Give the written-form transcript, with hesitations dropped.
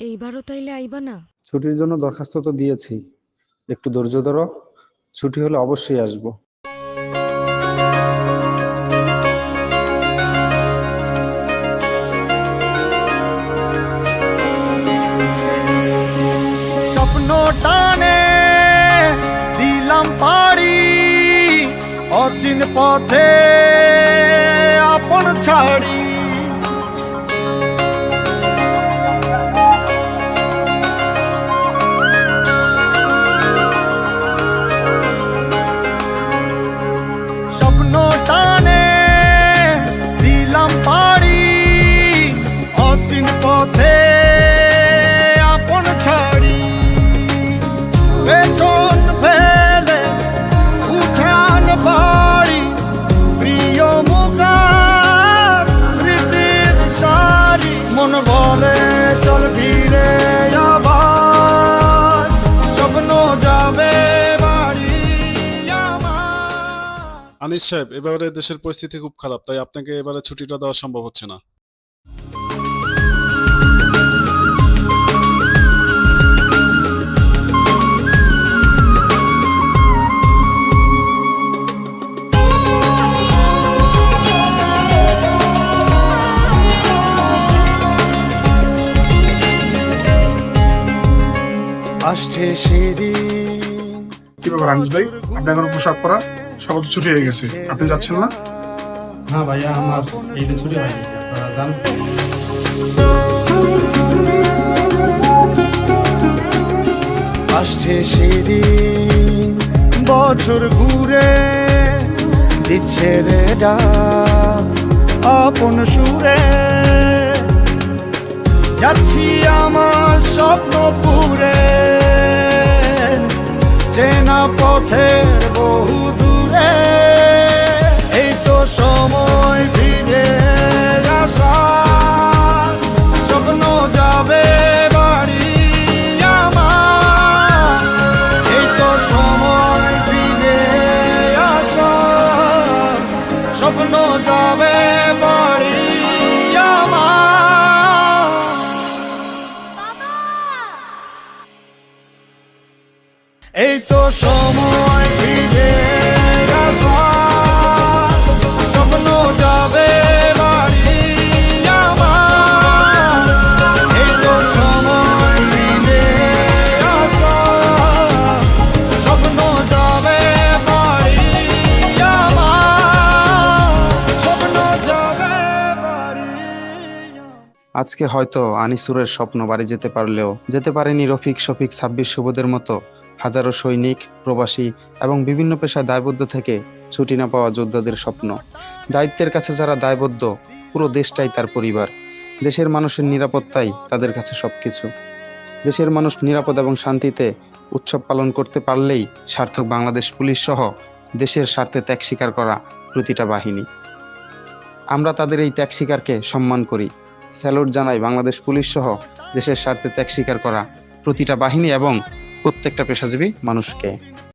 এইবারও তাইলে আইবা না? ছুটির জন্য দরখাস্ত তো দিয়েছি, একটু ধৈর্য ধরো, ছুটি হলে অবশ্যই আসবো। স্বপ্ন টানে দিলাম পাড়ি, অচিন পথে আপন ছাড়ি। স্বপ্ন টানে দিলাম পাড়ি, অচিন পথে আপন ছাড়ি। পেছন ফেলে উঠান বাড়ি, প্রিয় মুখার স্মৃতির সারি। মন বলে চল ফিরে আবার, স্বপ্ন যাবে বাড়ি আমার। আনিস সাহেব, এবারে দেশের পরিস্থিতি খুব খারাপ, তাই আপনাকে এবারে ছুটিটা দেওয়া সম্ভব হচ্ছে না। আসছে সেদিন। কি ব্যাপার আনিস ভাই, আপনার এখন পোশাক পরা সকাল তো ছুটি হয়ে গেছে, আপনি যাচ্ছেন না? না ভাইয়া, আমার ঈদে ছুটি হয়নি, আপনারা যান। আসছে সেদিন, বছর ঘুরে দিচ্ছে রে ডাক আপন সুরে। যাচ্ছি আমার স্বপ্ন পুরে, চেনা পথের বহু দূরে। এই তো সময় ফিরে আসার, স্বপ্ন যাবে বাড়ি আমার। এই তো সময় ফিরে আসার, স্বপ্ন যাবে বাড়ি আমার। এই তো সময় ফিরে আসার, স্বপ্ন যাবে বাড়ি আমার। এই তো সময় ফিরে আসার, স্বপ্ন যাবে বাড়ি আমার। স্বপ্ন যাবে বাড়ি আমার। আজকে হয়তো আনিসুরের স্বপ্ন বাড়ি যেতে পারলেও যেতে পারেনি রফিক, শফিক, 26 শুভদের মতো হাজারো সৈনিক, প্রবাসী এবং বিভিন্ন পেশায় দায়বদ্ধ থেকে ছুটি না পাওয়া যোদ্ধাদের স্বপ্ন। দায়িত্বের কাছে যারা দায়বদ্ধ, পুরো দেশটাই তার পরিবার। দেশের মানুষের নিরাপত্তাই তাদের কাছে সবকিছু। দেশের মানুষ নিরাপদ এবং শান্তিতে উৎসব পালন করতে পারলেই সার্থক বাংলাদেশ পুলিশ সহ দেশের স্বার্থে ত্যাগ স্বীকার করা প্রতিটা বাহিনী। আমরা তাদের এই ত্যাগ স্বীকারকে সম্মান করি। স্যালুট জানাই বাংলাদেশ পুলিশ সহ দেশের স্বার্থে ত্যাগ স্বীকার করা প্রতিটা বাহিনী এবং প্রত্যেকটা পেশাজীবী মানুষকে।